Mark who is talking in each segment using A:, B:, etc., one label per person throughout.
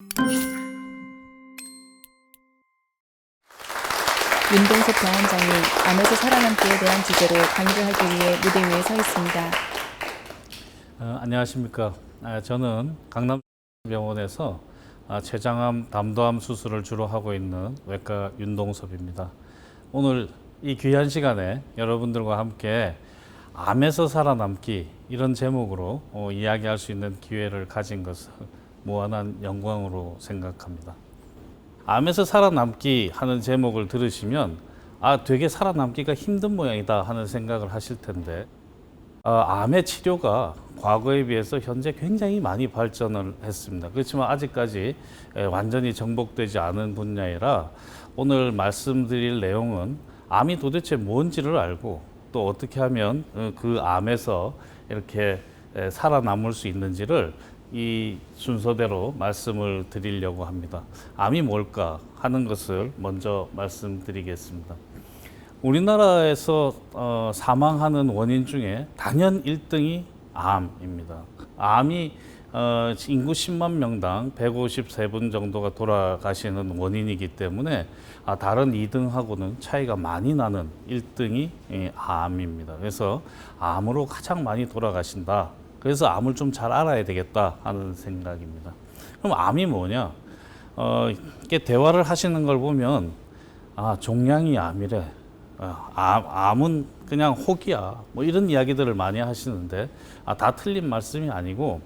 A: 윤동석 병원장이 암에서 살아남기에 대한 주제로 강의를 하기 위해 무대 위에 서 있습니다.
B: 안녕하십니까. 저는 강남병원에서 췌장암, 담도암 수술을 주로 하고 있는 외과 윤동섭입니다. 오늘 이 귀한 시간에 여러분들과 함께 암에서 살아남기 이런 제목으로 이야기할 수 있는 기회를 가진 것을 무한한 영광으로 생각합니다. 암에서 살아남기 하는 제목을 들으시면 되게 살아남기가 힘든 모양이다 하는 생각을 하실 텐데 암의 치료가 과거에 비해서 현재 굉장히 많이 발전을 했습니다. 그렇지만 아직까지 완전히 정복되지 않은 분야이라 오늘 말씀드릴 내용은 암이 도대체 뭔지를 알고 또 어떻게 하면 그 암에서 이렇게 살아남을 수 있는지를 이 순서대로 말씀을 드리려고 합니다. 암이 뭘까 하는 것을 먼저 말씀드리겠습니다. 우리나라에서 사망하는 원인 중에 단연 1등이 암입니다. 암이 인구 10만 명당 153분 정도가 돌아가시는 원인이기 때문에 다른 2등하고는 차이가 많이 나는 1등이 암입니다. 그래서 암으로 가장 많이 돌아가신다. 그래서 암을 좀 잘 알아야 되겠다 하는 생각입니다. 그럼 암이 뭐냐? 이렇게 대화를 하시는 걸 보면 종양이 암이래. 암은 그냥 혹이야. 뭐 이런 이야기들을 많이 하시는데 다 틀린 말씀이 아니고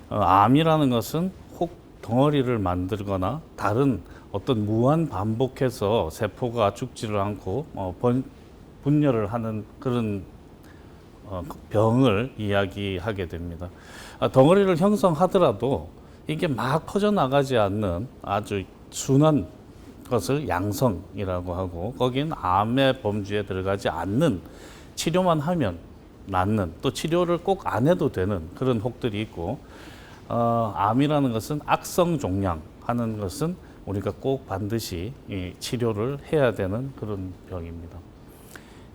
B: 암이라는 것은 혹 덩어리를 만들거나 다른 어떤 무한 반복해서 세포가 죽지를 않고 분열을 하는 그런 병을 이야기하게 됩니다. 덩어리를 형성하더라도 이게 막 퍼져나가지 않는 아주 순한 것을 양성이라고 하고 거긴 암의 범주에 들어가지 않는 치료만 하면 낫는 또 치료를 꼭 안 해도 되는 그런 혹들이 있고 암이라는 것은 악성 종양 하는 것은 우리가 꼭 반드시 치료를 해야 되는 그런 병입니다.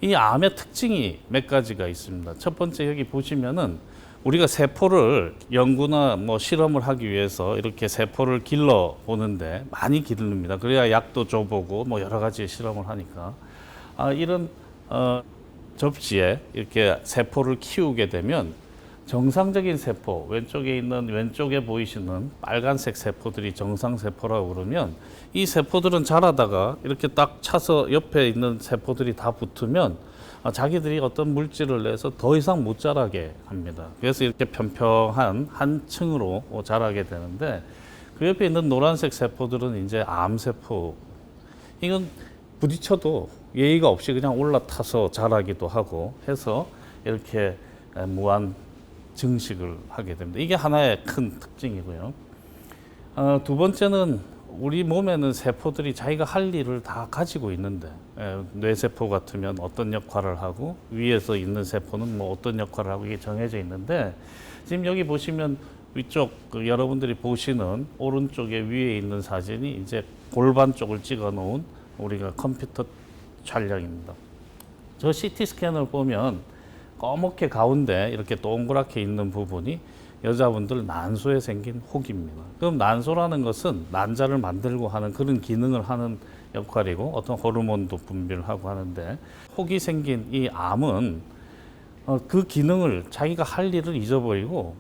B: 이 암의 특징이 몇 가지가 있습니다. 첫 번째 여기 보시면은 우리가 세포를 연구나 실험을 하기 위해서 이렇게 세포를 길러 보는데 많이 기릅니다. 그래야 약도 줘보고 여러 가지 실험을 하니까 이런 접시에 이렇게 세포를 키우게 되면 정상적인 세포 왼쪽에 보이시는 빨간색 세포들이 정상 세포라고 그러면 이 세포들은 자라다가 이렇게 딱 차서 옆에 있는 세포들이 다 붙으면 자기들이 어떤 물질을 내서 더 이상 못 자라게 합니다. 그래서 이렇게 평평한 한 층으로 자라게 되는데 그 옆에 있는 노란색 세포들은 이제 암세포. 이건 부딪혀도 예의가 없이 그냥 올라타서 자라기도 하고 해서 이렇게 무한 증식을 하게 됩니다. 이게 하나의 큰 특징이고요. 두 번째는 우리 몸에는 세포들이 자기가 할 일을 다 가지고 있는데 뇌세포 같으면 어떤 역할을 하고 위에서 있는 세포는 어떤 역할을 하고 이게 정해져 있는데 지금 여기 보시면 위쪽 여러분들이 보시는 오른쪽에 위에 있는 사진이 이제 골반 쪽을 찍어 놓은 우리가 컴퓨터 촬영입니다. 저 CT 스캔을 보면 검게 가운데 이렇게 동그랗게 있는 부분이 여자분들 난소에 생긴 혹입니다. 그럼 난소라는 것은 난자를 만들고 하는 그런 기능을 하는 역할이고 어떤 호르몬도 분비하고 하는데 혹이 생긴 이 암은 그 기능을 자기가 할 일을 잊어버리고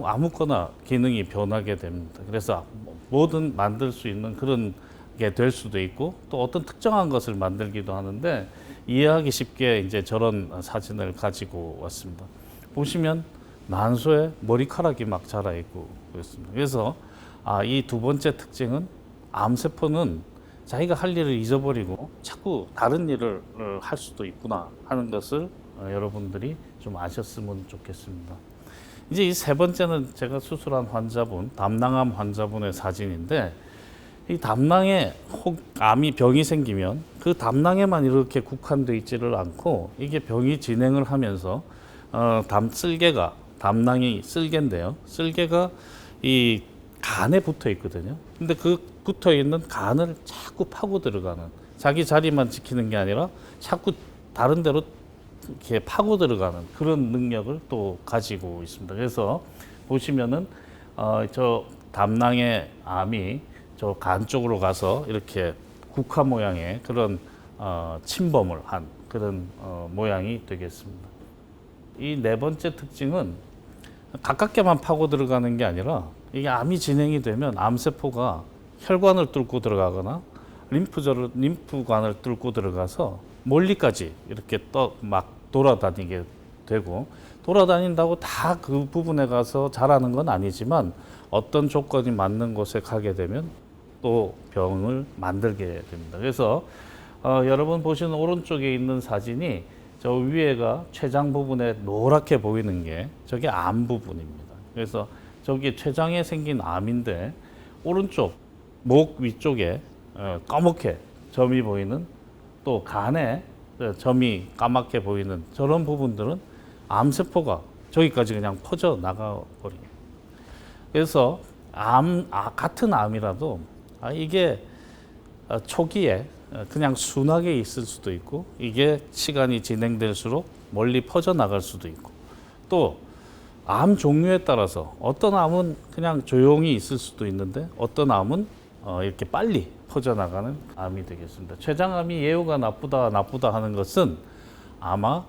B: 아무거나 기능이 변하게 됩니다. 그래서 뭐든 만들 수 있는 그런 게 될 수도 있고 또 어떤 특정한 것을 만들기도 하는데 이해하기 쉽게 이제 저런 사진을 가지고 왔습니다. 보시면 난소에 머리카락이 막 자라 있고 그렇습니다. 그래서 이 두 번째 특징은 암세포는 자기가 할 일을 잊어버리고 자꾸 다른 일을 할 수도 있구나 하는 것을 여러분들이 좀 아셨으면 좋겠습니다. 이제 이 세 번째는 제가 수술한 환자분, 담낭암 환자분의 사진인데 이 담낭에 암이 병이 생기면 그 담낭에만 이렇게 국한되어 있지를 않고 이게 병이 진행을 하면서 담낭이 쓸개인데요. 쓸개가 이 간에 붙어 있거든요. 근데 그 붙어 있는 간을 자꾸 파고 들어가는 자기 자리만 지키는 게 아니라 자꾸 다른 데로 이렇게 파고 들어가는 그런 능력을 또 가지고 있습니다. 그래서 보시면은 저 담낭의 암이 저 간 쪽으로 가서 이렇게 국화 모양의 그런 침범을 한 그런 모양이 되겠습니다. 이 네 번째 특징은 가깝게만 파고 들어가는 게 아니라 이게 암이 진행이 되면 암세포가 혈관을 뚫고 들어가거나 림프관을 뚫고 들어가서 멀리까지 이렇게 막 돌아다니게 되고, 돌아다닌다고 다 그 부분에 가서 자라는 건 아니지만 어떤 조건이 맞는 곳에 가게 되면 또 병을 만들게 됩니다. 그래서 여러분 보시는 오른쪽에 있는 사진이 저 위에가 췌장 부분에 노랗게 보이는 게 저게 암 부분입니다. 그래서 저기 췌장에 생긴 암인데 오른쪽 목 위쪽에 까맣게 점이 보이는, 또 간에 점이 까맣게 보이는 저런 부분들은 암세포가 저기까지 그냥 퍼져 나가 버립니다. 그래서 같은 암이라도 이게 초기에 그냥 순하게 있을 수도 있고, 이게 시간이 진행될수록 멀리 퍼져 나갈 수도 있고, 또 암 종류에 따라서 어떤 암은 그냥 조용히 있을 수도 있는데 어떤 암은 이렇게 빨리 퍼져나가는 암이 되겠습니다. 췌장암이 예후가 나쁘다 하는 것은 아마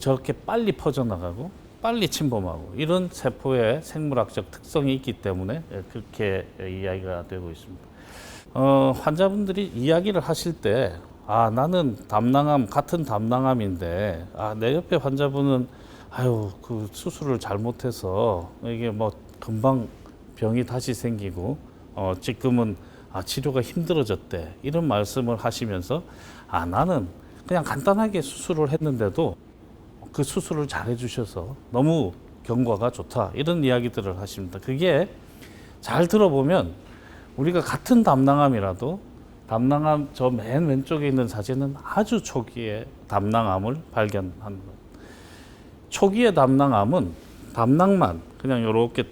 B: 저렇게 빨리 퍼져나가고 빨리 침범하고 이런 세포의 생물학적 특성이 있기 때문에 그렇게 이야기가 되고 있습니다. 환자분들이 이야기를 하실 때 나는 담낭암, 같은 담낭암인데 내 옆에 환자분은 그 수술을 잘못해서 이게 뭐 금방 병이 다시 생기고 지금은 치료가 힘들어졌대, 이런 말씀을 하시면서 나는 그냥 간단하게 수술을 했는데도 그 수술을 잘 해주셔서 너무 경과가 좋다, 이런 이야기들을 하십니다. 그게 잘 들어보면 우리가 같은 담낭암이라도 담낭암 저 맨 왼쪽에 있는 사진은 아주 초기에 담낭암을 발견한 것. 초기의 담낭암은 담낭만 그냥 이렇게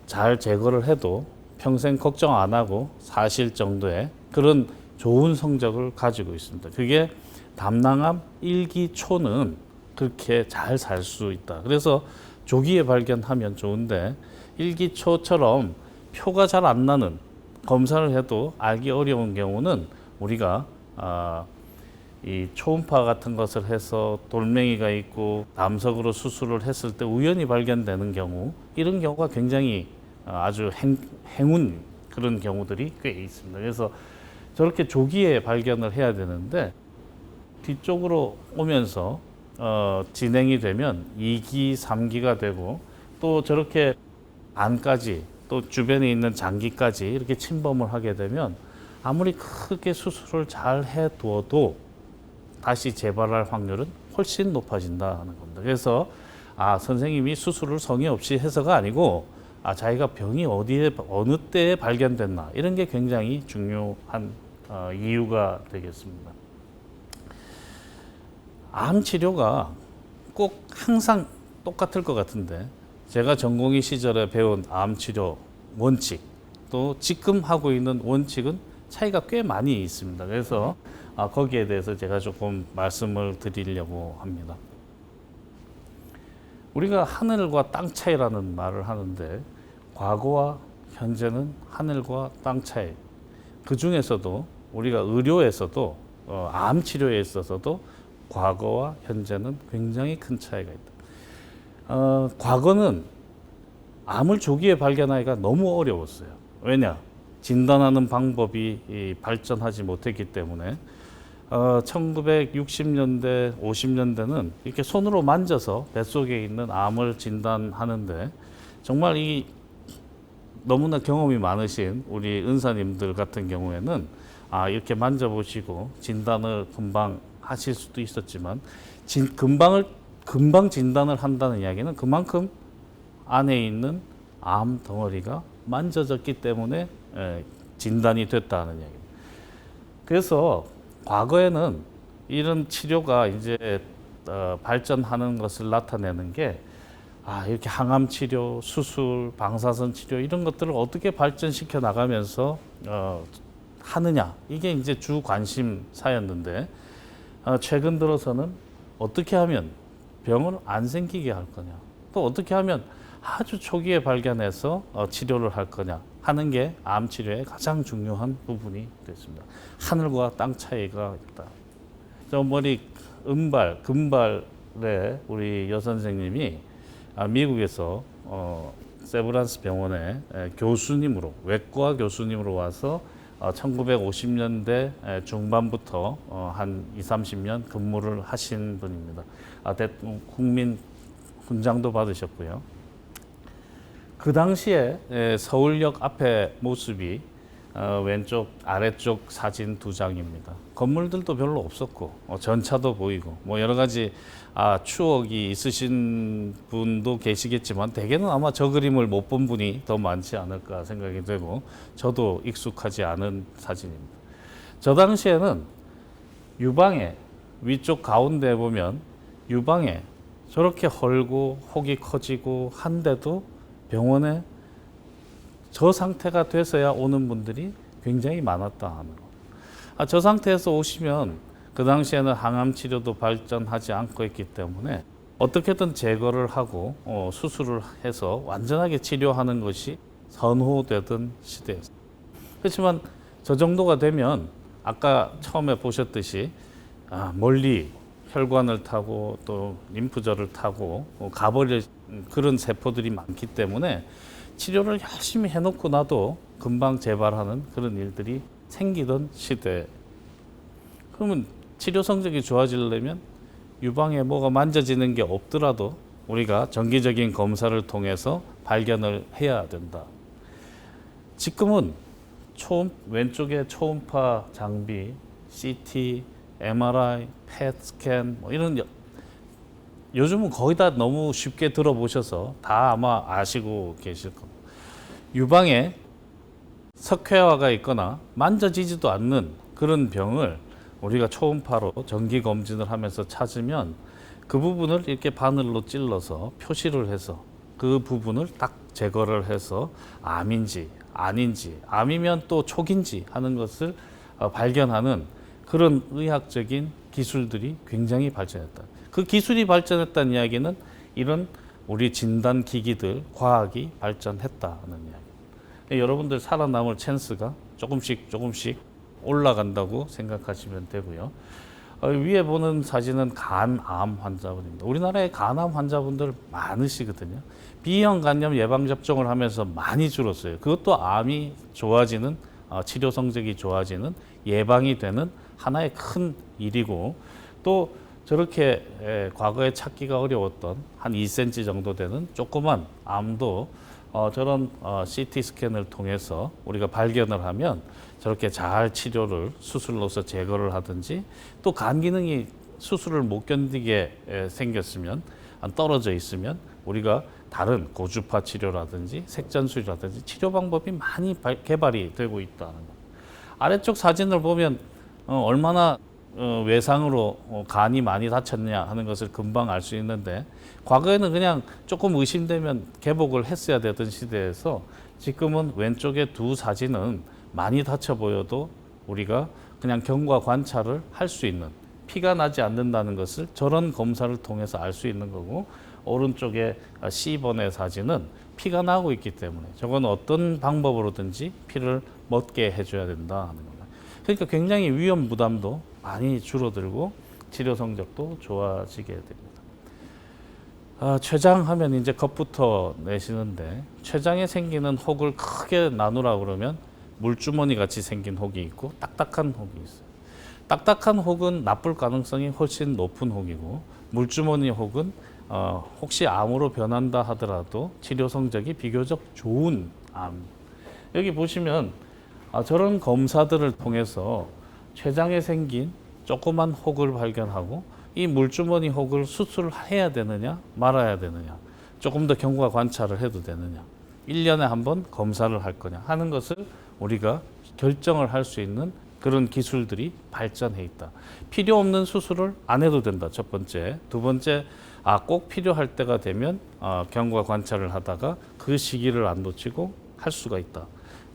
B: 잘 제거를 해도 평생 걱정 안 하고 사실 정도의 그런 좋은 성적을 가지고 있습니다. 그게 담낭암 1기 초는 그렇게 잘 살 수 있다. 그래서 조기에 발견하면 좋은데 1기 초처럼 표가 잘 안 나는, 검사를 해도 알기 어려운 경우는 우리가 이 초음파 같은 것을 해서 돌멩이가 있고 남석으로 수술을 했을 때 우연히 발견되는 경우, 이런 경우가 굉장히 아주 행운 그런 경우들이 꽤 있습니다. 그래서 저렇게 조기에 발견을 해야 되는데 뒤쪽으로 오면서 진행이 되면 2기, 3기가 되고, 또 저렇게 안까지 또 주변에 있는 장기까지 이렇게 침범을 하게 되면 아무리 크게 수술을 잘 해두어도 다시 재발할 확률은 훨씬 높아진다는 겁니다. 그래서 선생님이 수술을 성의 없이 해서가 아니고 자기가 병이 어디에 어느 때에 발견됐나, 이런 게 굉장히 중요한 이유가 되겠습니다. 암 치료가 꼭 항상 똑같을 것 같은데 제가 전공의 시절에 배운 암 치료 원칙, 또 지금 하고 있는 원칙은 차이가 꽤 많이 있습니다. 그래서 거기에 대해서 제가 조금 말씀을 드리려고 합니다. 우리가 하늘과 땅 차이라는 말을 하는데 과거와 현재는 하늘과 땅 차이. 그 중에서도 우리가 의료에서도 암 치료에 있어서도 과거와 현재는 굉장히 큰 차이가 있다. 과거는 암을 조기에 발견하기가 너무 어려웠어요. 왜냐? 진단하는 방법이 발전하지 못했기 때문에 1960년대, 50년대는 이렇게 손으로 만져서 뱃속에 있는 암을 진단하는데, 정말 이 너무나 경험이 많으신 우리 은사님들 같은 경우에는 이렇게 만져보시고 진단을 금방 하실 수도 있었지만 금방 진단을 한다는 이야기는 그만큼 안에 있는 암 덩어리가 만져졌기 때문에 진단이 됐다는 이야기입니다. 그래서 과거에는 이런 치료가 이제 발전하는 것을 나타내는 게 이렇게 항암 치료, 수술, 방사선 치료 이런 것들을 어떻게 발전시켜 나가면서 하느냐, 이게 이제 주 관심사였는데 최근 들어서는 어떻게 하면 병을 안 생기게 할 거냐, 또 어떻게 하면 아주 초기에 발견해서 치료를 할 거냐, 하는 게 암 치료의 가장 중요한 부분이 됐습니다. 하늘과 땅 차이가 있다. 저 머리 금발의 우리 여선생님이 미국에서 세브란스 병원에 교수님으로, 외과 교수님으로 와서 1950년대 중반부터 한 20, 30년 근무를 하신 분입니다. 국민 훈장도 받으셨고요. 그 당시에 서울역 앞에 모습이 왼쪽 아래쪽 사진 두 장입니다. 건물들도 별로 없었고 전차도 보이고 뭐 여러 가지 추억이 있으신 분도 계시겠지만 대개는 아마 저 그림을 못 본 분이 더 많지 않을까 생각이 되고 저도 익숙하지 않은 사진입니다. 저 당시에는 유방에 위쪽 가운데 보면 유방에 저렇게 헐고 혹이 커지고 한데도 병원에 저 상태가 돼서야 오는 분들이 굉장히 많았다 하는 거. 저 상태에서 오시면 그 당시에는 항암 치료도 발전하지 않고 있기 때문에 어떻게든 제거를 하고 수술을 해서 완전하게 치료하는 것이 선호되던 시대였습니다. 그렇지만 저 정도가 되면 아까 처음에 보셨듯이 멀리 혈관을 타고 또 림프절을 타고 가버릴 그런 세포들이 많기 때문에 치료를 열심히 해놓고 나도 금방 재발하는 그런 일들이 생기던 시대. 그러면 치료 성적이 좋아지려면 유방에 뭐가 만져지는 게 없더라도 우리가 정기적인 검사를 통해서 발견을 해야 된다. 지금은 왼쪽에 초음파 장비, CT, MRI, PET 스캔 뭐 이런 요즘은 거의 다 너무 쉽게 들어보셔서 다 아마 아시고 계실 겁니다. 유방에 석회화가 있거나 만져지지도 않는 그런 병을 우리가 초음파로 정기 검진을 하면서 찾으면 그 부분을 이렇게 바늘로 찔러서 표시를 해서 그 부분을 딱 제거를 해서 암인지 아닌지, 암이면 또 촉인지 하는 것을 발견하는 그런 의학적인 기술들이 굉장히 발전했다. 그 기술이 발전했다는 이야기는 이런 우리 진단 기기들, 과학이 발전했다는 이야기. 여러분들 살아남을 찬스가 조금씩 올라간다고 생각하시면 되고요. 위에 보는 사진은 간암 환자분입니다. 우리나라에 간암 환자분들 많으시거든요. B형 간염 예방 접종을 하면서 많이 줄었어요. 그것도 암이 좋아지는 치료 성적이 좋아지는 예방이 되는 하나의 큰 일이고 또 저렇게 과거에 찾기가 어려웠던 한 2cm 정도 되는 조그만 암도 저런 CT 스캔을 통해서 우리가 발견을 하면 저렇게 잘 치료를 수술로서 제거를 하든지 또 간 기능이 수술을 못 견디게 생겼으면 떨어져 있으면 우리가 다른 고주파 치료라든지 색전술이라든지 치료 방법이 많이 개발이 되고 있다는 것. 아래쪽 사진을 보면 얼마나 외상으로 간이 많이 다쳤냐 하는 것을 금방 알 수 있는데 과거에는 그냥 조금 의심되면 개복을 했어야 되던 시대에서 지금은 왼쪽에 두 사진은 많이 다쳐 보여도 우리가 그냥 경과 관찰을 할 수 있는 피가 나지 않는다는 것을 저런 검사를 통해서 알 수 있는 거고 오른쪽에 C번의 사진은 피가 나고 있기 때문에 저건 어떤 방법으로든지 피를 멎게 해줘야 된다 하는 겁니다. 그러니까 굉장히 위험 부담도 많이 줄어들고 치료 성적도 좋아지게 됩니다. 췌장하면 이제 겁부터 내시는데 췌장에 생기는 혹을 크게 나누라 그러면 물주머니 같이 생긴 혹이 있고 딱딱한 혹이 있어요. 딱딱한 혹은 나쁠 가능성이 훨씬 높은 혹이고 물주머니 혹은 혹시 암으로 변한다 하더라도 치료 성적이 비교적 좋은 암. 여기 보시면 저런 검사들을 통해서 췌장에 생긴 조그만 혹을 발견하고 이 물주머니 혹을 수술해야 되느냐 말아야 되느냐 조금 더 경과 관찰을 해도 되느냐 1년에 한 번 검사를 할 거냐 하는 것을 우리가 결정을 할 수 있는 그런 기술들이 발전해 있다. 필요 없는 수술을 안 해도 된다. 첫 번째. 두 번째, 꼭 필요할 때가 되면 경과 관찰을 하다가 그 시기를 안 놓치고 할 수가 있다.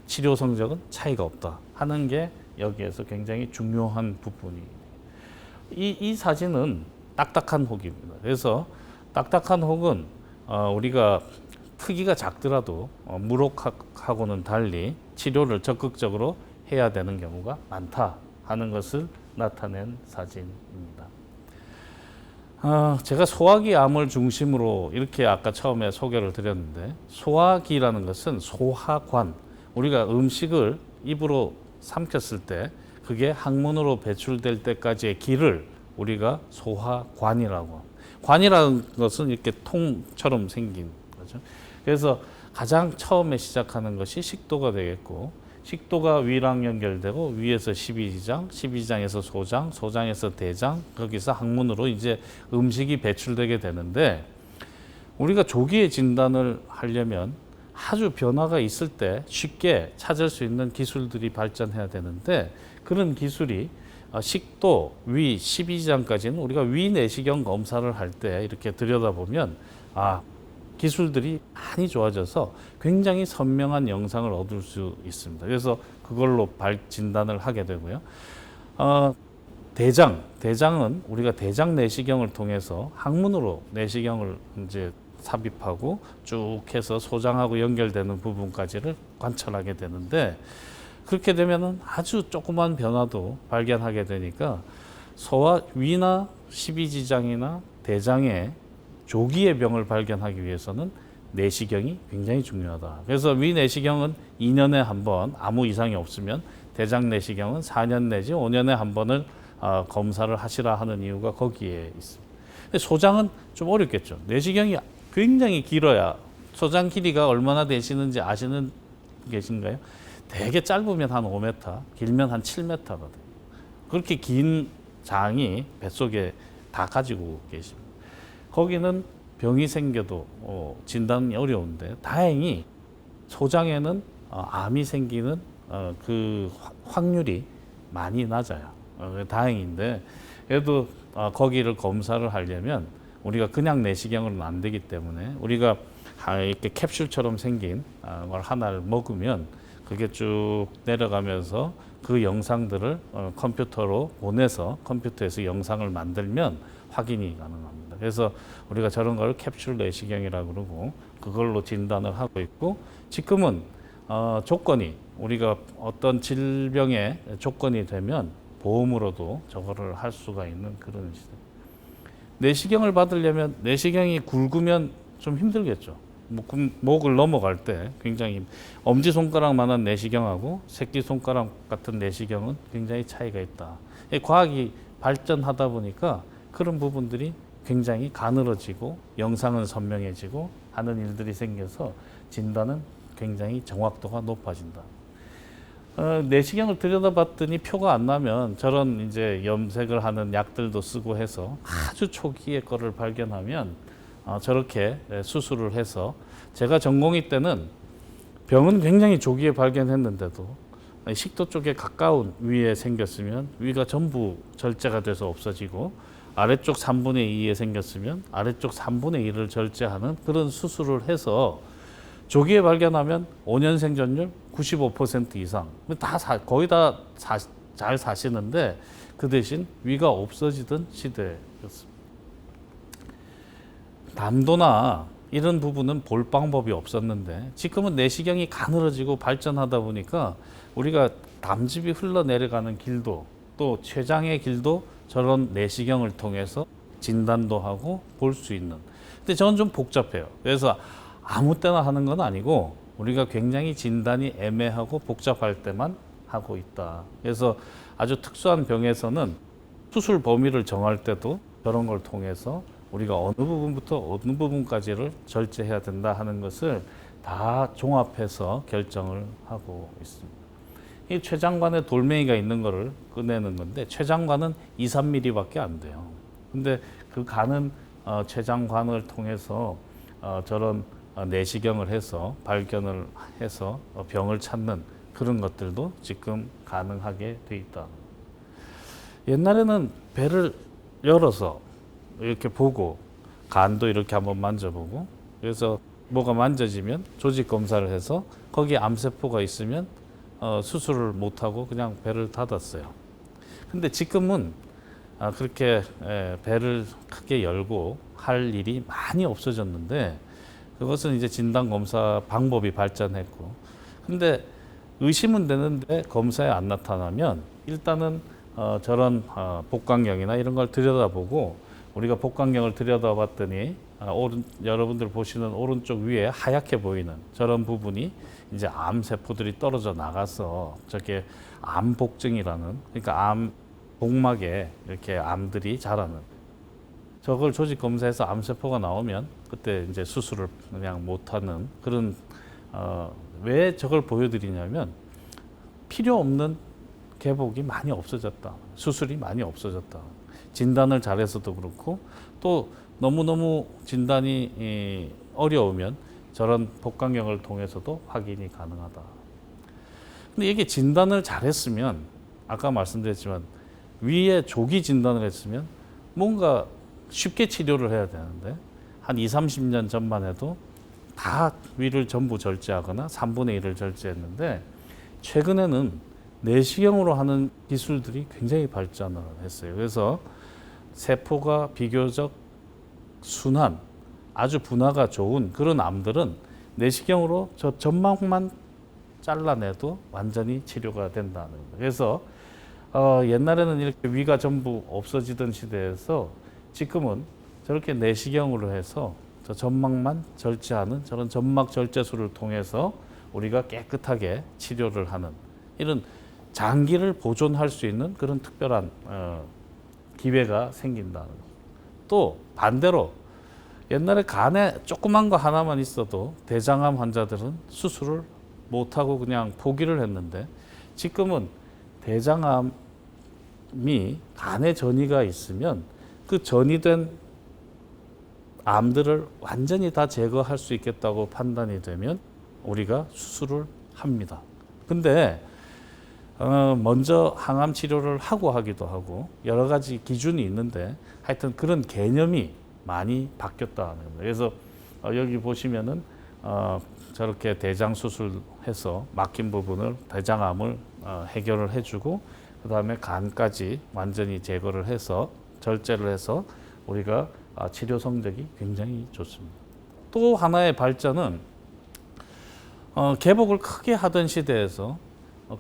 B: 치료 성적은 차이가 없다 하는 게 여기에서 굉장히 중요한 부분이. 이 사진은 딱딱한 혹입니다. 그래서 딱딱한 혹은 우리가 크기가 작더라도 무록하고는 달리 치료를 적극적으로 해야 되는 경우가 많다 하는 것을 나타낸 사진입니다. 제가 소화기 암을 중심으로 이렇게 아까 처음에 소개를 드렸는데, 소화기라는 것은 소화관, 우리가 음식을 입으로 삼켰을 때 그게 항문으로 배출될 때까지의 길을 우리가 소화관이라고 합니다. 관이라는 것은 이렇게 통처럼 생긴 거죠. 그래서 가장 처음에 시작하는 것이 식도가 되겠고, 식도가 위랑 연결되고 위에서 십이지장, 십이지장에서 소장, 소장에서 대장, 거기서 항문으로 이제 음식이 배출되게 되는데, 우리가 조기에 진단을 하려면 아주 변화가 있을 때 쉽게 찾을 수 있는 기술들이 발전해야 되는데, 그런 기술이 식도, 위, 십이지장까지는 우리가 위 내시경 검사를 할 때 이렇게 들여다보면 기술들이 많이 좋아져서 굉장히 선명한 영상을 얻을 수 있습니다. 그래서 그걸로 진단을 하게 되고요. 대장은 우리가 대장 내시경을 통해서 항문으로 내시경을 이제 삽입하고 쭉 해서 소장하고 연결되는 부분까지를 관찰하게 되는데, 그렇게 되면은 아주 조그만 변화도 발견하게 되니까 위나 십이지장이나 대장의 조기의 병을 발견하기 위해서는 내시경이 굉장히 중요하다. 그래서 위 내시경은 2년에 한 번 아무 이상이 없으면, 대장 내시경은 4년 내지 5년에 한 번을 검사를 하시라 하는 이유가 거기에 있습니다. 근데 소장은 좀 어렵겠죠. 내시경이 굉장히 길어야, 소장 길이가 얼마나 되시는지 아시는 계신가요? 되게 짧으면 한 5m, 길면 한 7m거든요. 그렇게 긴 장이 뱃속에 다 가지고 계십니다. 거기는 병이 생겨도 진단이 어려운데, 다행히 소장에는 암이 생기는 그 확률이 많이 낮아요. 다행인데, 그래도 거기를 검사를 하려면 우리가 그냥 내시경으로는 안 되기 때문에, 우리가 이렇게 캡슐처럼 생긴 걸 하나를 먹으면 그게 쭉 내려가면서 그 영상들을 컴퓨터로 보내서 컴퓨터에서 영상을 만들면 확인이 가능합니다. 그래서 우리가 저런 걸 캡슐 내시경이라고 그러고, 그걸로 진단을 하고 있고, 지금은 조건이, 우리가 어떤 질병의 조건이 되면 보험으로도 저거를 할 수가 있는 그런 시대. 내시경을 받으려면, 내시경이 굵으면 좀 힘들겠죠. 목을 넘어갈 때 굉장히, 엄지손가락만한 내시경하고 새끼손가락 같은 내시경은 굉장히 차이가 있다. 과학이 발전하다 보니까 그런 부분들이 굉장히 가늘어지고 영상은 선명해지고 하는 일들이 생겨서 진단은 굉장히 정확도가 높아진다. 내시경을 들여다봤더니 표가 안 나면 저런 이제 염색을 하는 약들도 쓰고 해서 아주 초기의 거를 발견하면 저렇게 수술을 해서, 제가 전공의 때는 병은 굉장히 조기에 발견했는데도 식도 쪽에 가까운 위에 생겼으면 위가 전부 절제가 돼서 없어지고, 아래쪽 3분의 2에 생겼으면 아래쪽 3분의 1을 절제하는 그런 수술을 해서 조기에 발견하면 5년 생존율 95% 이상, 거의 다 잘 사시는데, 그 대신 위가 없어지던 시대였습니다. 담도나 이런 부분은 볼 방법이 없었는데, 지금은 내시경이 가늘어지고 발전하다 보니까 우리가 담즙이 흘러내려가는 길도, 또 췌장의 길도 저런 내시경을 통해서 진단도 하고 볼 수 있는. 근데 저는 좀 복잡해요. 그래서 아무 때나 하는 건 아니고, 우리가 굉장히 진단이 애매하고 복잡할 때만 하고 있다. 그래서 아주 특수한 병에서는 수술 범위를 정할 때도 저런 걸 통해서 우리가 어느 부분부터 어느 부분까지를 절제해야 된다 하는 것을 다 종합해서 결정을 하고 있습니다. 이 췌장관에 돌멩이가 있는 거를 꺼내는 건데, 췌장관은 2, 3mm밖에 안 돼요. 근데 그 가는 췌장관을 통해서 저런 내시경을 해서 발견을 해서 병을 찾는 그런 것들도 지금 가능하게 돼 있다. 옛날에는 배를 열어서 이렇게 보고, 간도 이렇게 한번 만져보고, 그래서 뭐가 만져지면 조직 검사를 해서 거기에 암세포가 있으면 수술을 못하고 그냥 배를 닫았어요. 근데 지금은 그렇게 배를 크게 열고 할 일이 많이 없어졌는데, 그것은 이제 진단 검사 방법이 발전했고, 근데 의심은 되는데 검사에 안 나타나면 일단은 저런 복강경이나 이런 걸 들여다보고, 우리가 복강경을 들여다봤더니 여러분들 보시는 오른쪽 위에 하얗게 보이는 저런 부분이 이제 암 세포들이 떨어져 나가서 저게 암복증이라는, 그러니까 암 복막에 이렇게 암들이 자라는, 저걸 조직 검사해서 암 세포가 나오면 그때 이제 수술을 그냥 못하는 그런, 왜 저걸 보여드리냐면 필요 없는 개복이 많이 없어졌다, 수술이 많이 없어졌다, 진단을 잘해서도 그렇고, 또 너무너무 진단이 어려우면 저런 복강경을 통해서도 확인이 가능하다. 근데 이게 진단을 잘했으면, 아까 말씀드렸지만 위에 조기 진단을 했으면 뭔가 쉽게 치료를 해야 되는데, 한 20, 30년 전만 해도 다 위를 전부 절제하거나 3분의 1을 절제했는데, 최근에는 내시경으로 하는 기술들이 굉장히 발전을 했어요. 그래서 세포가 비교적 순한, 아주 분화가 좋은 그런 암들은 내시경으로 저 점막만 잘라내도 완전히 치료가 된다는 거예요. 그래서 옛날에는 이렇게 위가 전부 없어지던 시대에서 지금은 저렇게 내시경으로 해서 저 점막만 절제하는 저런 점막 절제술을 통해서 우리가 깨끗하게 치료를 하는, 이런 장기를 보존할 수 있는 그런 특별한 기회가 생긴다는 거. 또 반대로 옛날에 간에 조그만 거 하나만 있어도 대장암 환자들은 수술을 못하고 그냥 포기를 했는데, 지금은 대장암이 간에 전이가 있으면 그 전이된 암들을 완전히 다 제거할 수 있겠다고 판단이 되면 우리가 수술을 합니다. 근데 먼저 항암 치료를 하고 하기도 하고 여러 가지 기준이 있는데, 하여튼 그런 개념이 많이 바뀌었다는 겁니다. 그래서 여기 보시면은 저렇게 대장 수술해서 막힌 부분을, 대장암을 해결을 해주고, 그 다음에 간까지 완전히 제거를 해서 절제를 해서 우리가 치료 성적이 굉장히 좋습니다. 또 하나의 발전은 개복을 크게 하던 시대에서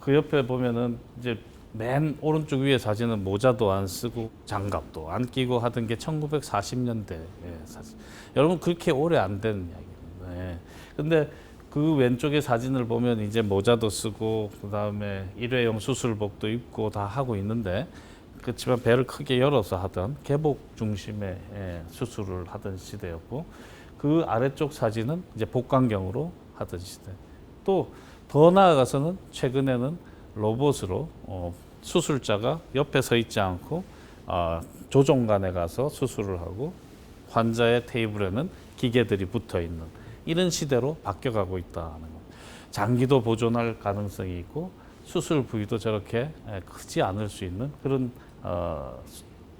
B: 그 옆에 보면은 이제 맨 오른쪽 위에 사진은 모자도 안 쓰고 장갑도 안 끼고 하던 게 1940년대 사진. 여러분 그렇게 오래 안 된 이야기입니다. 예. 근데 그 왼쪽의 사진을 보면 이제 모자도 쓰고 그다음에 일회용 수술복도 입고 다 하고 있는데, 그렇지만 배를 크게 열어서 하던 개복 중심의 수술을 하던 시대였고, 그 아래쪽 사진은 이제 복강경으로 하던 시대. 또 더 나아가서는 최근에는 로봇으로 수술자가 옆에 서 있지 않고 조종관에 가서 수술을 하고 환자의 테이블에는 기계들이 붙어 있는 이런 시대로 바뀌어가고 있다는 것. 장기도 보존할 가능성이 있고 수술 부위도 저렇게 크지 않을 수 있는 그런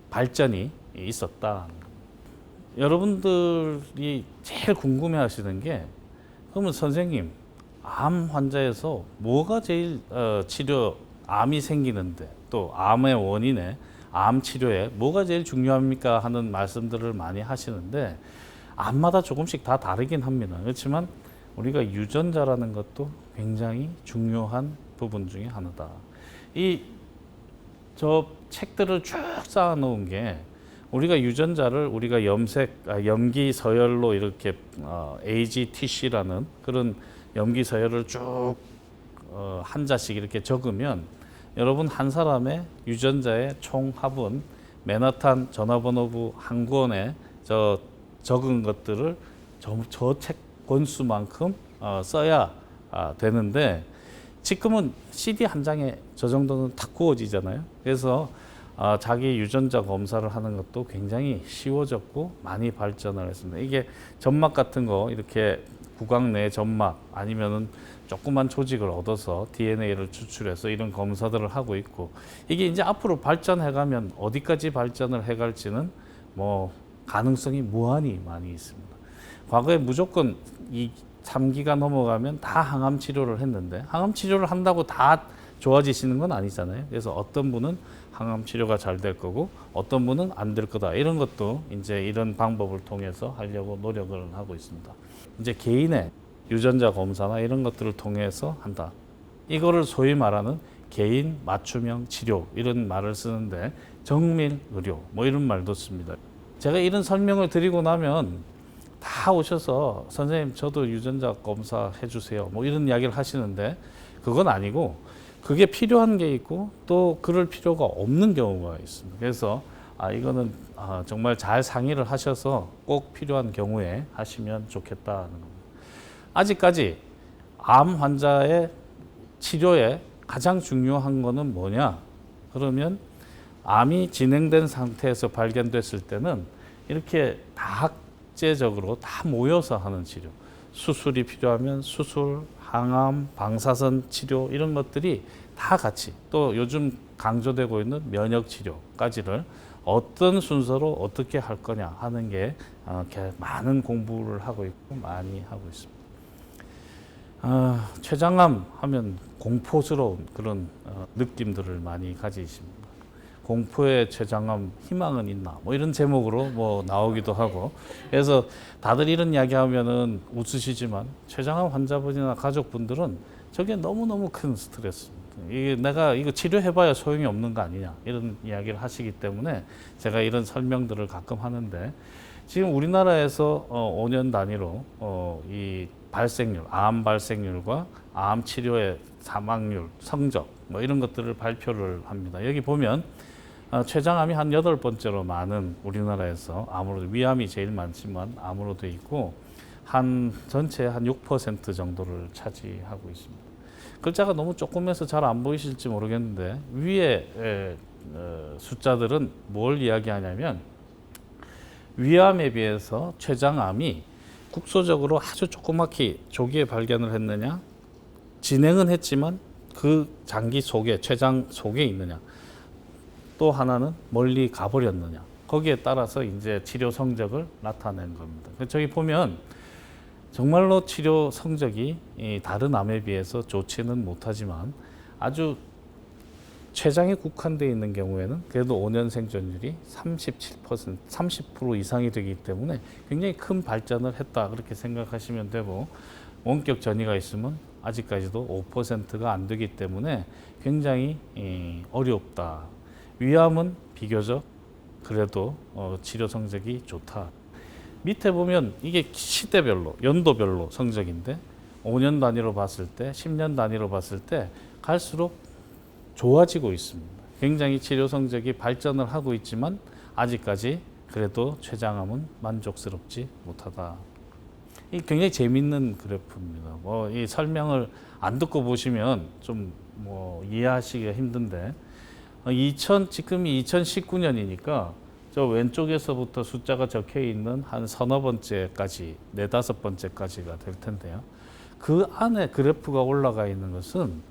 B: 발전이 있었다. 여러분들이 제일 궁금해하시는 게, 그러면 선생님, 암 환자에서 뭐가 제일 암이 생기는데 또 암의 원인에, 암 치료에 뭐가 제일 중요합니까 하는 말씀들을 많이 하시는데, 암마다 조금씩 다 다르긴 합니다. 그렇지만 우리가 유전자라는 것도 굉장히 중요한 부분 중에 하나다. 저 책들을 쭉 쌓아 놓은 게, 우리가 유전자를 우리가 염기 서열로 이렇게 AGTC라는 그런 염기 서열을 쭉 한자씩 이렇게 적으면, 여러분 한 사람의 유전자의 총 합은 맨하탄 전화번호부 한 권에 적은 것들을 저 책 권수만큼 써야 되는데, 지금은 CD 한 장에 저 정도는 탁 구워지잖아요. 그래서 자기 유전자 검사를 하는 것도 굉장히 쉬워졌고 많이 발전을 했습니다. 이게 점막 같은 거, 이렇게 구강 내 점막 아니면은 조그만 조직을 얻어서 DNA를 추출해서 이런 검사들을 하고 있고, 이게 이제 앞으로 발전해가면 어디까지 발전을 해갈지는 뭐 가능성이 무한히 많이 있습니다. 과거에 무조건 이 3기가 넘어가면 다 항암 치료를 했는데, 항암 치료를 한다고 다 좋아지시는 건 아니잖아요. 그래서 어떤 분은 항암 치료가 잘 될 거고 어떤 분은 안 될 거다, 이런 것도 이제 이런 방법을 통해서 하려고 노력을 하고 있습니다. 이제 개인의 유전자 검사나 이런 것들을 통해서 한다. 이거를 소위 말하는 개인 맞춤형 치료 이런 말을 쓰는데 정밀 의료 뭐 이런 말도 씁니다. 제가 이런 설명을 드리고 나면 다 오셔서 선생님 저도 유전자 검사 해주세요 뭐 이런 이야기를 하시는데 그건 아니고 그게 필요한 게 있고 또 그럴 필요가 없는 경우가 있습니다. 그래서 이거는 정말 잘 상의를 하셔서 꼭 필요한 경우에 하시면 좋겠다는 겁니다. 아직까지 암 환자의 치료에 가장 중요한 거는 뭐냐? 그러면 암이 진행된 상태에서 발견됐을 때는 이렇게 다학제적으로 다 모여서 하는 치료, 수술이 필요하면 수술, 항암, 방사선 치료 이런 것들이 다 같이 또 요즘 강조되고 있는 면역 치료까지를 어떤 순서로 어떻게 할 거냐 하는 게 많은 공부를 하고 있고 많이 하고 있습니다. 췌장암 하면 공포스러운 그런 느낌들을 많이 가지십니다. 공포의 췌장암 희망은 있나? 뭐 이런 제목으로 뭐 나오기도 하고. 그래서 다들 이런 이야기 하면은 웃으시지만 췌장암 환자분이나 가족분들은 저게 너무너무 큰 스트레스입니다. 이게 내가 이거 치료해봐야 소용이 없는 거 아니냐 이런 이야기를 하시기 때문에 제가 이런 설명들을 가끔 하는데 지금 우리나라에서 5년 단위로 이 발생률, 암 발생률과 암 치료의 사망률, 성적 뭐 이런 것들을 발표를 합니다. 여기 보면 췌장암이 한 8번째로 많은 우리나라에서 암으로 위암이 제일 많지만 암으로 돼 있고 한 전체 한 6% 정도를 차지하고 있습니다. 글자가 너무 조그매서 잘 안 보이실지 모르겠는데 위에 숫자들은 뭘 이야기하냐면 위암에 비해서 췌장암이 국소적으로 아주 조그맣게 조기에 발견을 했느냐, 진행은 했지만 그 장기 속에 췌장 속에 있느냐, 또 하나는 멀리 가버렸느냐, 거기에 따라서 이제 치료 성적을 나타낸 겁니다. 저기 보면 정말로 치료 성적이 다른 암에 비해서 좋지는 못하지만 아주 췌장에 국한되어 있는 경우에는 그래도 5년 생존율이 37%, 30% 이상이 되기 때문에 굉장히 큰 발전을 했다 그렇게 생각하시면 되고 원격 전이가 있으면 아직까지도 5%가 안 되기 때문에 굉장히 어렵다. 위암은 비교적 그래도 치료 성적이 좋다. 밑에 보면 이게 시대별로, 연도별로 성적인데 5년 단위로 봤을 때, 10년 단위로 봤을 때 갈수록 좋아지고 있습니다. 굉장히 치료 성적이 발전을 하고 있지만 아직까지 그래도 췌장암은 만족스럽지 못하다. 이 굉장히 재밌는 그래프입니다. 이 설명을 안 듣고 보시면 좀 이해하시기가 힘든데 지금이 2019년이니까 저 왼쪽에서부터 숫자가 적혀 있는 한 서너 번째까지, 네다섯 번째까지가 될 텐데요. 그 안에 그래프가 올라가 있는 것은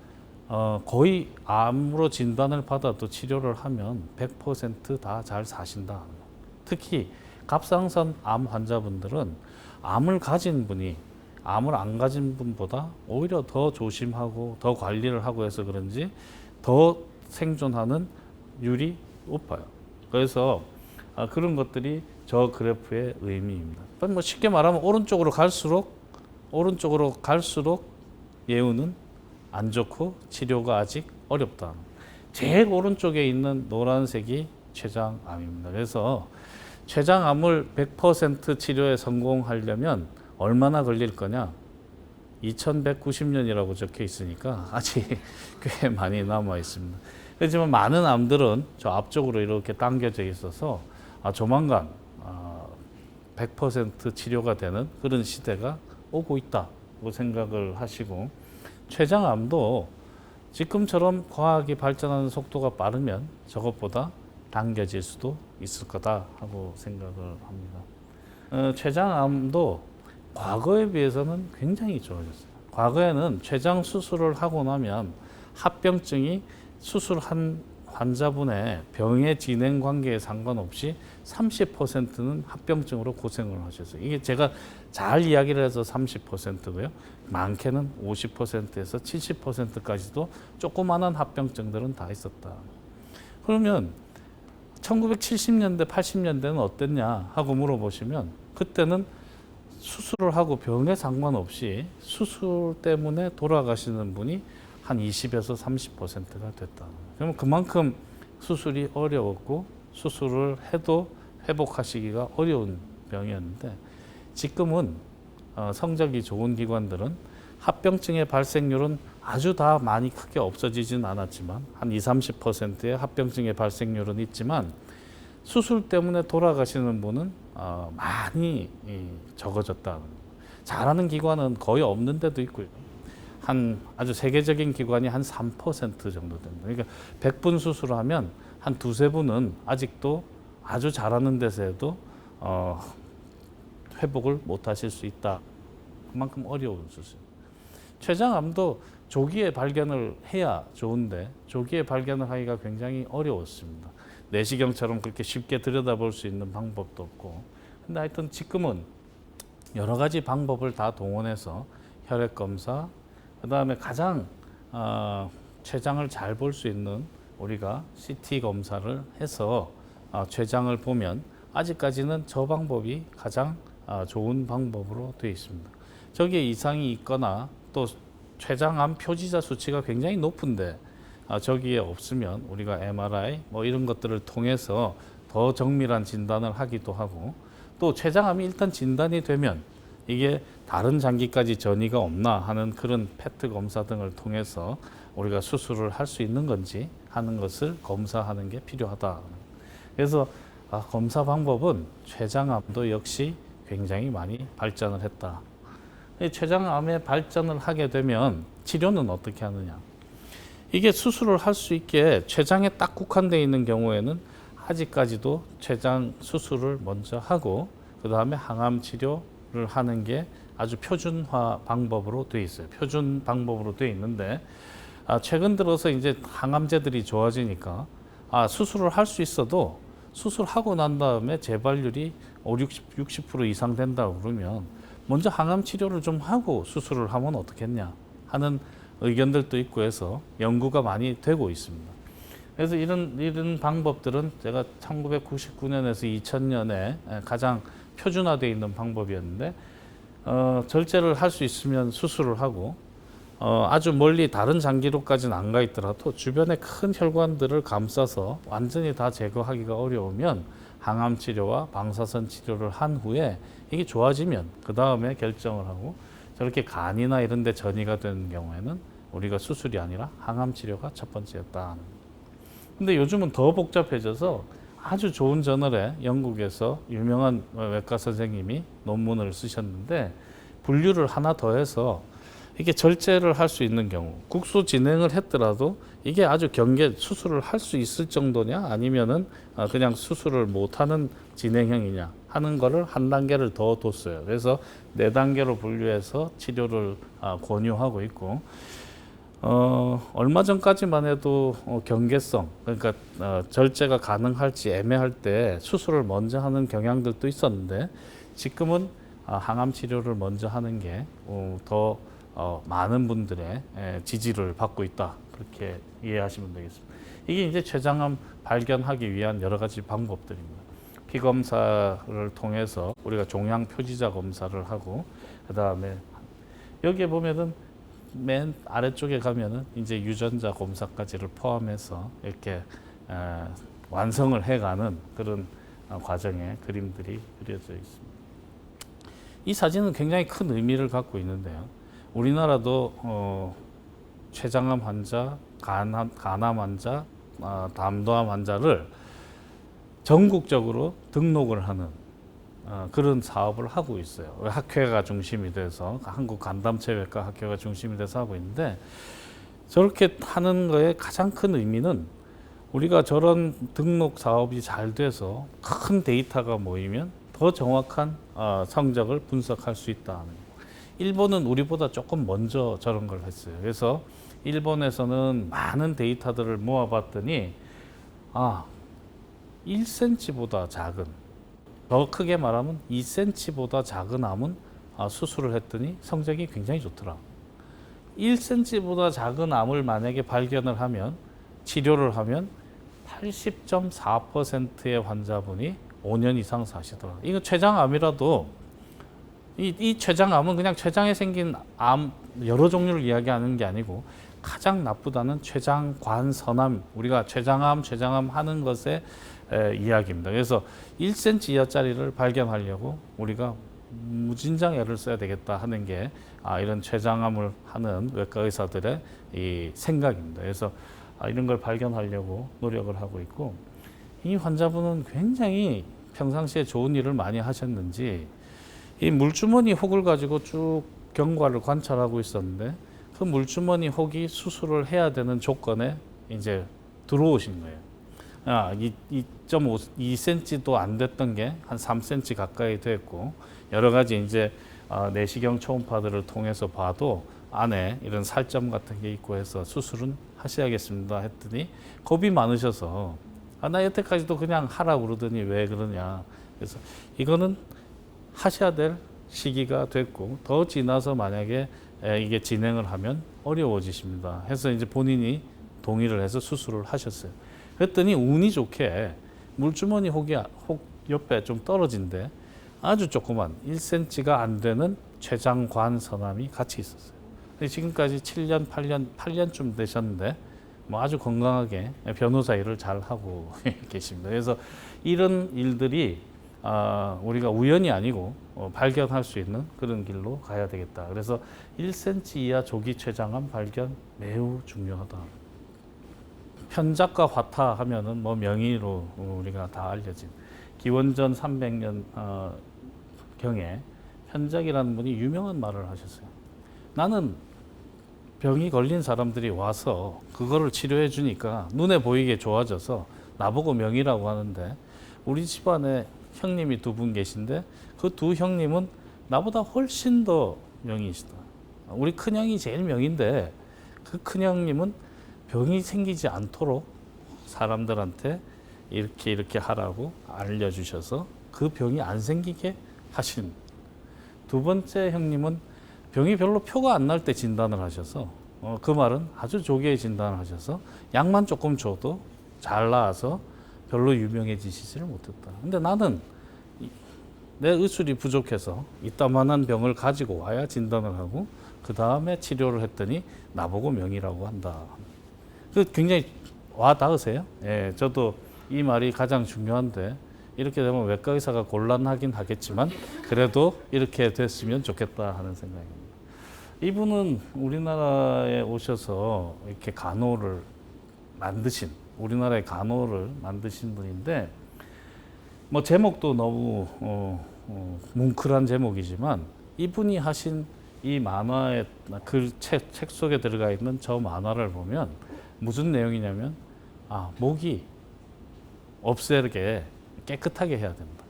B: 거의 암으로 진단을 받아도 치료를 하면 100% 다 잘 사신다. 특히 갑상선 암 환자분들은 암을 가진 분이 암을 안 가진 분보다 오히려 더 조심하고 더 관리를 하고 해서 그런지 더 생존하는 율이 높아요. 그래서 그런 것들이 저 그래프의 의미입니다. 쉽게 말하면 오른쪽으로 갈수록 예후는 안 좋고 치료가 아직 어렵다. 제일 오른쪽에 있는 노란색이 췌장암입니다. 그래서 췌장암을 100% 치료에 성공하려면 얼마나 걸릴 거냐? 2190년이라고 적혀 있으니까 아직 꽤 많이 남아 있습니다. 하지만 많은 암들은 저 앞쪽으로 이렇게 당겨져 있어서 조만간 100% 치료가 되는 그런 시대가 오고 있다고 생각을 하시고 췌장암도 지금처럼 과학이 발전하는 속도가 빠르면 저것보다 당겨질 수도 있을 거다 하고 생각을 합니다. 췌장암도 과거에 비해서는 굉장히 좋아졌어요. 과거에는 췌장 수술을 하고 나면 합병증이 수술한 환자분의 병의 진행 관계에 상관없이 30%는 합병증으로 고생을 하셨어요. 이게 제가 잘 이야기를 해서 30%고요. 많게는 50%에서 70%까지도 조그마한 합병증들은 다 있었다. 그러면 1970년대, 80년대는 어땠냐 하고 물어보시면 그때는 수술을 하고 병에 상관없이 수술 때문에 돌아가시는 분이 한 20에서 30%가 됐다. 그러면 그만큼 수술이 어려웠고 수술을 해도 회복하시기가 어려운 병이었는데 지금은 성적이 좋은 기관들은 합병증의 발생률은 아주 다 많이 크게 없어지진 않았지만 한 20-30%의 합병증의 발생률은 있지만 수술 때문에 돌아가시는 분은 많이 적어졌다. 잘하는 기관은 거의 없는 데도 있고요. 한 아주 세계적인 기관이 한 3% 정도 됩니다. 그러니까 100분 수술하면 한 두세 분은 아직도 아주 잘하는 데서도 회복을 못 하실 수 있다. 그만큼 어려운 수술. 췌장암도 조기에 발견을 해야 좋은데 조기에 발견을 하기가 굉장히 어려웠습니다. 내시경처럼 그렇게 쉽게 들여다볼 수 있는 방법도 없고. 근데 하여튼 지금은 여러 가지 방법을 다 동원해서 혈액 검사, 그다음에 가장 췌장을 잘 볼 수 있는 우리가 CT 검사를 해서 췌장을 보면 아직까지는 저 방법이 가장 좋은 방법으로 되어 있습니다. 저기에 이상이 있거나 또 췌장암 표지자 수치가 굉장히 높은데 저기에 없으면 우리가 MRI 뭐 이런 것들을 통해서 더 정밀한 진단을 하기도 하고 또 췌장암이 일단 진단이 되면 이게 다른 장기까지 전이가 없나 하는 그런 페트 검사 등을 통해서 우리가 수술을 할 수 있는 건지 하는 것을 검사하는 게 필요하다. 그래서 검사 방법은 췌장암도 역시 굉장히 많이 발전을 했다. 췌장암의 발전을 하게 되면 치료는 어떻게 하느냐? 이게 수술을 할 수 있게 췌장에 딱 국한되어 있는 경우에는 아직까지도 췌장 수술을 먼저 하고 그 다음에 항암 치료를 하는 게 아주 표준화 방법으로 되어 있어요. 표준 방법으로 되어 있는데 최근 들어서 이제 항암제들이 좋아지니까 수술을 할 수 있어도 수술하고 난 다음에 재발률이 60% 이상 된다고 그러면 먼저 항암 치료를 좀 하고 수술을 하면 어떻겠냐 하는 의견들도 있고 해서 연구가 많이 되고 있습니다. 그래서 이런 방법들은 제가 1999년에서 2000년에 가장 표준화되어 있는 방법이었는데 절제를 할 수 있으면 수술을 하고 아주 멀리 다른 장기로까지는 안 가 있더라도 주변의 큰 혈관들을 감싸서 완전히 다 제거하기가 어려우면 항암 치료와 방사선 치료를 한 후에 이게 좋아지면 그 다음에 결정을 하고 저렇게 간이나 이런 데 전이가 되는 경우에는 우리가 수술이 아니라 항암 치료가 첫 번째였다. 근데 요즘은 더 복잡해져서 아주 좋은 저널에 영국에서 유명한 외과 선생님이 논문을 쓰셨는데 분류를 하나 더 해서 이게 절제를 할 수 있는 경우 국소 진행을 했더라도 이게 아주 수술을 할 수 있을 정도냐 아니면은 그냥 수술을 못하는 진행형이냐 하는 거를 한 단계를 더 뒀어요. 그래서 4단계로 분류해서 치료를 권유하고 있고 얼마 전까지만 해도 경계성 그러니까 절제가 가능할지 애매할 때 수술을 먼저 하는 경향들도 있었는데 지금은 항암 치료를 먼저 하는 게 더 많은 분들의 지지를 받고 있다. 그렇게 이해하시면 되겠습니다. 이게 이제 췌장암 발견하기 위한 여러 가지 방법들입니다. 피 검사를 통해서 우리가 종양 표지자 검사를 하고 그다음에 여기에 보면은 맨 아래쪽에 가면은 이제 유전자 검사까지를 포함해서 이렇게 완성을 해가는 그런 과정의 그림들이 그려져 있습니다. 이 사진은 굉장히 큰 의미를 갖고 있는데요. 우리나라도 췌장암 환자, 간암 환자, 담도암 환자를 전국적으로 등록을 하는 그런 사업을 하고 있어요. 학회가 중심이 돼서 한국간담체외과 학회가 중심이 돼서 하고 있는데 저렇게 하는 거에 가장 큰 의미는 우리가 저런 등록 사업이 잘 돼서 큰 데이터가 모이면 더 정확한 성적을 분석할 수 있다. 일본은 우리보다 조금 먼저 저런 걸 했어요. 그래서 일본에서는 많은 데이터들을 모아봤더니 1cm보다 작은 더 크게 말하면 2cm보다 작은 암은 수술을 했더니 성적이 굉장히 좋더라. 1cm보다 작은 암을 만약에 발견을 하면 치료를 하면 80.4%의 환자분이 5년 이상 사시더라. 이거 췌장암이라도 이 췌장암은 그냥 췌장에 생긴 암 여러 종류를 이야기하는 게 아니고 가장 나쁘다는 췌장관선암, 우리가 췌장암 하는 것의 이야기입니다. 그래서 1cm 이하짜리를 발견하려고 우리가 무진장 애를 써야 되겠다 하는 게 이런 췌장암을 하는 외과 의사들의 이 생각입니다. 그래서 이런 걸 발견하려고 노력을 하고 있고, 이 환자분은 굉장히 평상시에 좋은 일을 많이 하셨는지 이 물주머니 혹을 가지고 쭉 경과를 관찰하고 있었는데, 그 물주머니 혹이 수술을 해야 되는 조건에 이제 들어오신 거예요. 2.2cm도 안 됐던 게 한 3cm 가까이 됐고, 여러 가지 이제 내시경 초음파들을 통해서 봐도 안에 이런 살점 같은 게 있고 해서 수술은 하셔야겠습니다 했더니 겁이 많으셔서 나 여태까지도 그냥 하라고 그러더니 왜 그러냐. 그래서 이거는 하셔야 될 시기가 됐고, 더 지나서 만약에 이게 진행을 하면 어려워지십니다 해서 이제 본인이 동의를 해서 수술을 하셨어요. 그랬더니 운이 좋게 물주머니 혹 옆에 좀 떨어진데 아주 조그만 1cm가 안 되는 췌장관선암이 같이 있었어요. 지금까지 7년, 8년쯤 되셨는데 뭐 아주 건강하게 변호사 일을 잘 하고 계십니다. 그래서 이런 일들이 우리가 우연이 아니고 발견할 수 있는 그런 길로 가야 되겠다. 그래서 1cm 이하 조기 췌장암 발견 매우 중요하다. 편작과 화타 하면은 뭐 명의로 우리가 다 알려진 기원전 300년 경에 편작이라는 분이 유명한 말을 하셨어요. 나는 병이 걸린 사람들이 와서 그거를 치료해 주니까 눈에 보이게 좋아져서 나보고 명의라고 하는데, 우리 집안에 형님이 2분 계신데 그 2 형님은 나보다 훨씬 더 명의시다. 우리 큰형이 제일 명인데 그 큰형님은 병이 생기지 않도록 사람들한테 이렇게 하라고 알려주셔서 그 병이 안 생기게 하신. 2번째 형님은 병이 별로 표가 안 날 때 진단을 하셔서 그 말은 아주 조기에 진단을 하셔서 약만 조금 줘도 잘 나아서 별로 유명해지시지를 못했다. 근데 나는 내 의술이 부족해서 이따만한 병을 가지고 와야 진단을 하고 그 다음에 치료를 했더니 나보고 명의라고 한다. 그 굉장히 와 닿으세요? 예, 저도 이 말이 가장 중요한데 이렇게 되면 외과 의사가 곤란하긴 하겠지만 그래도 이렇게 됐으면 좋겠다 하는 생각입니다. 이분은 우리나라에 오셔서 이렇게 간호를 만드신, 우리나라의 간호를 만드신 분인데, 뭐 제목도 너무 뭉클한 제목이지만 이분이 하신 이 만화의 책 속에 들어가 있는 저 만화를 보면 무슨 내용이냐면 모기 없애게 깨끗하게 해야 된다.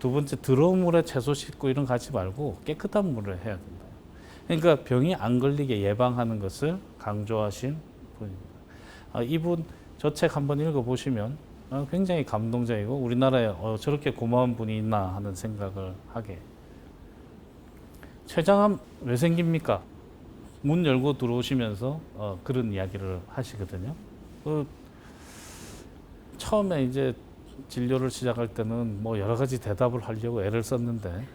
B: 2번째, 더러운 물에 채소 씻고 이런 거 하지 말고 깨끗한 물을 해야 된다. 그러니까 병이 안 걸리게 예방하는 것을 강조하신 분입니다. 이분 저 책 한번 읽어보시면 굉장히 감동적이고 우리나라에 저렇게 고마운 분이 있나 하는 생각을 하게. 췌장암 왜 생깁니까? 문 열고 들어오시면서 그런 이야기를 하시거든요. 처음에 이제 진료를 시작할 때는 뭐 여러 가지 대답을 하려고 애를 썼는데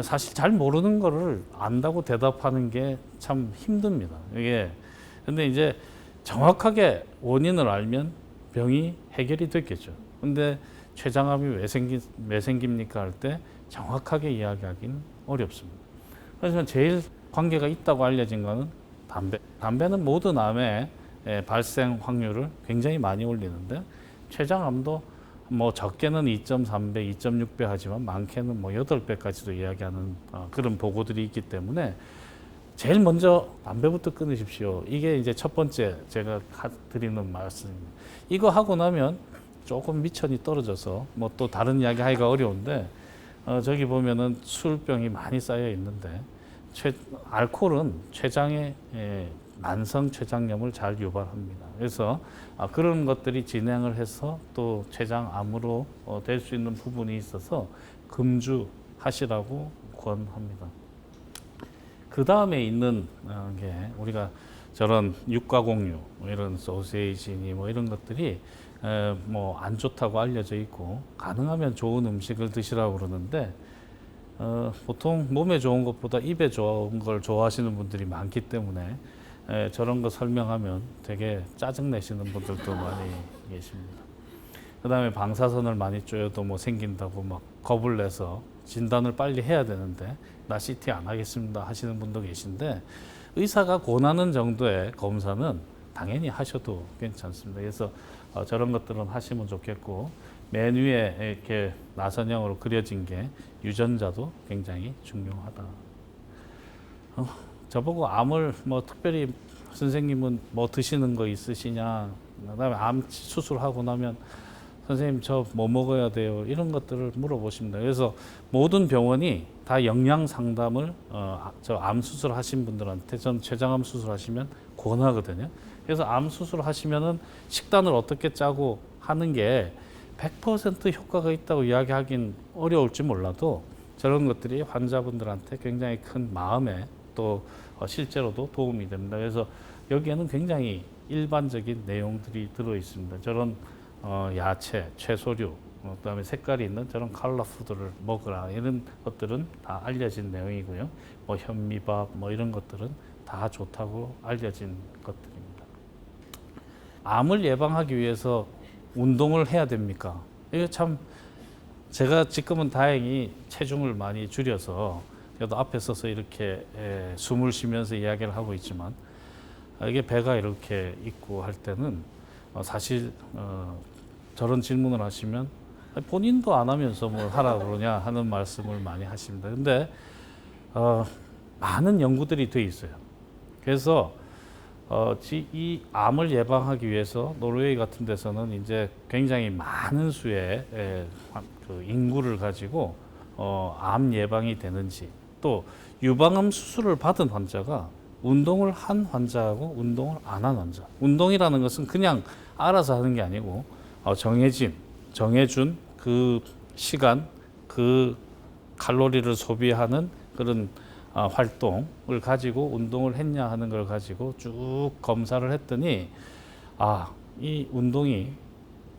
B: 사실 잘 모르는 거를 안다고 대답하는 게 참 힘듭니다. 이게 근데 이제 정확하게 원인을 알면 병이 해결이 됐겠죠. 근데 췌장암이 왜 생깁니까 할 때 정확하게 이야기하기는 어렵습니다. 하지만 제일 관계가 있다고 알려진 거는 담배는 모든 암의 발생 확률을 굉장히 많이 올리는데 췌장암도 뭐 적게는 2.3배, 2.6배 하지만 많게는 뭐 8배까지도 이야기하는 그런 보고들이 있기 때문에 제일 먼저 담배부터 끊으십시오. 이게 이제 첫 번째 제가 드리는 말씀입니다. 이거 하고 나면 조금 미천이 떨어져서 뭐 또 다른 이야기 하기가 어려운데 저기 보면은 술병이 많이 쌓여 있는데 알코올은 췌장의 만성 췌장염을 잘 유발합니다. 그래서 그런 것들이 진행을 해서 또 췌장암으로 될 수 있는 부분이 있어서 금주하시라고 권합니다. 그 다음에 있는 게 우리가 저런 육가공유, 이런 소세지니 뭐 이런 것들이 뭐 안 좋다고 알려져 있고 가능하면 좋은 음식을 드시라고 그러는데 보통 몸에 좋은 것보다 입에 좋은 걸 좋아하시는 분들이 많기 때문에 저런 거 설명하면 되게 짜증 내시는 분들도 많이 계십니다. 그다음에 방사선을 많이 쬐어도 뭐 생긴다고 막 겁을 내서 진단을 빨리 해야 되는데 나 CT 안 하겠습니다 하시는 분도 계신데, 의사가 권하는 정도의 검사는 당연히 하셔도 괜찮습니다. 그래서 저런 것들은 하시면 좋겠고, 맨 위에 이렇게 나선형으로 그려진 게 유전자도 굉장히 중요하다. 저보고 암을 뭐 특별히 선생님은 뭐 드시는 거 있으시냐, 그다음에 암 수술하고 나면 선생님 저 뭐 먹어야 돼요, 이런 것들을 물어보십니다. 그래서 모든 병원이 다 영양 상담을 저 암 수술 하신 분들한테, 전 췌장암 수술 하시면 권하거든요. 그래서 암 수술 하시면은 식단을 어떻게 짜고 하는 게 100% 효과가 있다고 이야기하긴 어려울지 몰라도 저런 것들이 환자분들한테 굉장히 큰 마음에 또 실제로도 도움이 됩니다. 그래서 여기에는 굉장히 일반적인 내용들이 들어 있습니다. 저런 야채, 채소류, 그다음에 색깔이 있는 저런 컬러 푸드를 먹으라, 이런 것들은 다 알려진 내용이고요. 뭐 현미밥 뭐 이런 것들은 다 좋다고 알려진 것들입니다. 암을 예방하기 위해서 운동을 해야 됩니까? 이거 참, 제가 지금은 다행히 체중을 많이 줄여서 그래도 앞에 서서 이렇게 숨을 쉬면서 이야기를 하고 있지만, 이게 배가 이렇게 있고 할 때는 사실 저런 질문을 하시면 본인도 안 하면서 뭘 하라고 그러냐 하는 말씀을 많이 하십니다. 근데 많은 연구들이 돼 있어요. 그래서 이 암을 예방하기 위해서 노르웨이 같은 데서는 이제 굉장히 많은 수의 그 인구를 가지고 암 예방이 되는지, 또 유방암 수술을 받은 환자가 운동을 한 환자하고 운동을 안 한 환자, 운동이라는 것은 그냥 알아서 하는 게 아니고 정해준 그 시간, 그 칼로리를 소비하는 그런 활동을 가지고 운동을 했냐 하는 걸 가지고 쭉 검사를 했더니, 이 운동이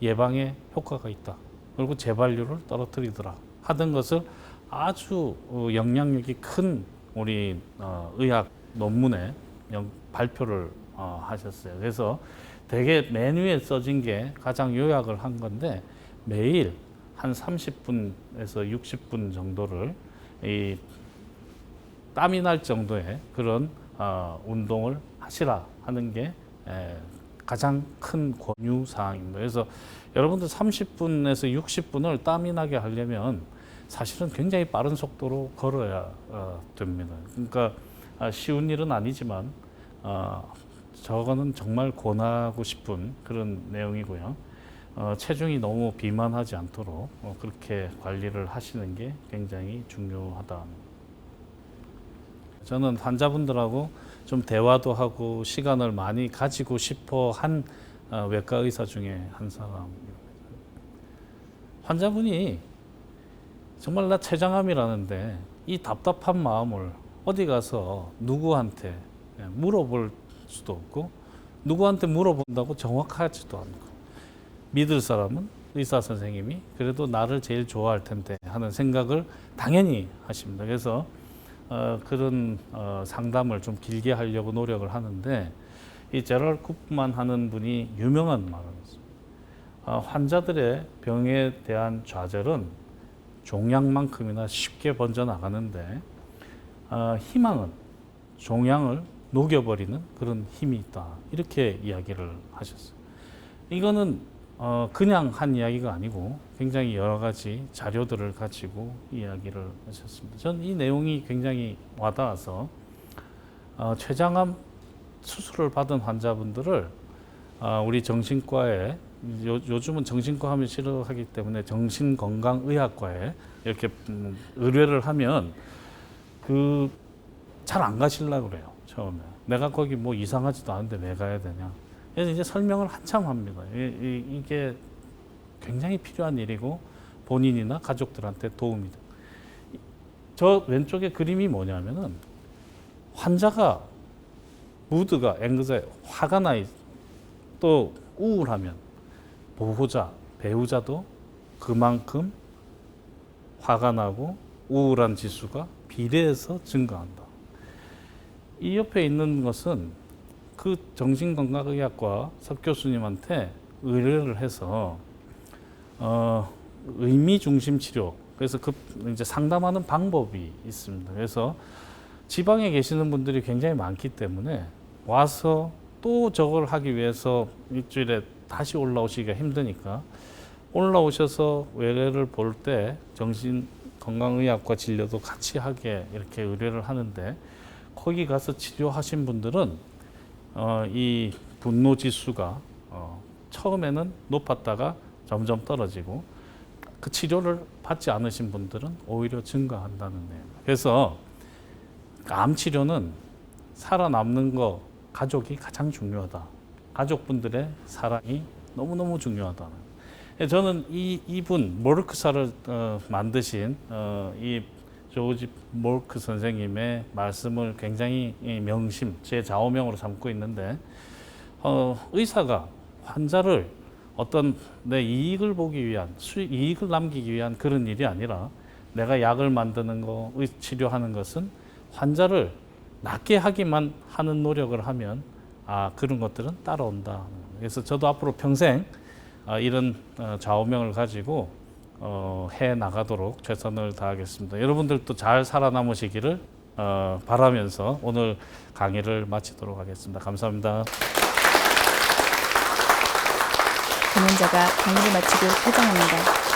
B: 예방에 효과가 있다, 그리고 재발률을 떨어뜨리더라 하던 것을 아주 영향력이 큰 우리 의학 논문에 발표를 하셨어요. 그래서 되게 맨 위에 써진 게 가장 요약을 한 건데, 매일 한 30분에서 60분 정도를 이 땀이 날 정도의 그런 운동을 하시라 하는 게 가장 큰 권유 사항입니다. 그래서 여러분들 30분에서 60분을 땀이 나게 하려면 사실은 굉장히 빠른 속도로 걸어야 됩니다. 그러니까 쉬운 일은 아니지만 저거는 정말 권하고 싶은 그런 내용이고요. 체중이 너무 비만하지 않도록 그렇게 관리를 하시는 게 굉장히 중요하다. 저는 환자분들하고 좀 대화도 하고 시간을 많이 가지고 싶어 한 외과 의사 중에 한 사람입니다. 환자분이 정말 나 췌장암이라는데 이 답답한 마음을 어디 가서 누구한테 물어볼 수도 없고, 누구한테 물어본다고 정확하지도 않고, 믿을 사람은 의사 선생님이 그래도 나를 제일 좋아할 텐데 하는 생각을 당연히 하십니다. 그래서 그런 상담을 좀 길게 하려고 노력을 하는데, 이 제럴 쿠프만 하는 분이 유명한 말을 했습니다. 환자들의 병에 대한 좌절은 종양만큼이나 쉽게 번져나가는데, 희망은 종양을 녹여버리는 그런 힘이 있다, 이렇게 이야기를 하셨어요. 이거는 그냥 한 이야기가 아니고 굉장히 여러 가지 자료들을 가지고 이야기를 하셨습니다. 전 이 내용이 굉장히 와닿아서 췌장암 수술을 받은 환자분들을 우리 정신과에, 요즘은 정신과 하면 싫어하기 때문에 정신건강의학과에 이렇게 의뢰를 하면 잘 안 가시려고 그래요. 처음에 내가 거기 뭐 이상하지도 않은데 왜 가야 되냐. 그래서 이제 설명을 한참 합니다. 이게 굉장히 필요한 일이고 본인이나 가족들한테 도움이 돼. 저 왼쪽에 그림이 뭐냐면은, 환자가 무드가 앵그자이, 화가 나 또 우울하면 보호자, 배우자도 그만큼 화가 나고 우울한 지수가 비례해서 증가한다. 이 옆에 있는 것은 그 정신건강의학과 석 교수님한테 의뢰를 해서 의미 중심 치료, 그래서 그 이제 상담하는 방법이 있습니다. 그래서 지방에 계시는 분들이 굉장히 많기 때문에 와서 또 저걸 하기 위해서 일주일에 다시 올라오시기가 힘드니까 올라오셔서 외래를 볼 때 정신건강의학과 진료도 같이 하게 이렇게 의뢰를 하는데, 거기 가서 치료하신 분들은 이 분노 지수가 처음에는 높았다가 점점 떨어지고, 그 치료를 받지 않으신 분들은 오히려 증가한다는 거예요. 그래서 암 치료는 살아남는 거, 가족이 가장 중요하다. 가족분들의 사랑이 너무너무 중요하다. 저는 이분 모르크사를 만드신 이 조지 모르크 선생님의 말씀을 굉장히 명심, 제 좌우명으로 삼고 있는데, 의사가 환자를 어떤 내 이익을 보기 위한, 이익을 남기기 위한 그런 일이 아니라, 내가 약을 만드는 거, 치료하는 것은 환자를 낫게 하기만 하는 노력을 하면 그런 것들은 따라온다. 그래서 저도 앞으로 평생 이런 좌우명을 가지고 해 나가도록 최선을 다하겠습니다. 여러분들도 잘 살아남으시기를 바라면서 오늘 강의를 마치도록 하겠습니다. 감사합니다.
A: 강연자가 강의를 마치고 퇴장합니다.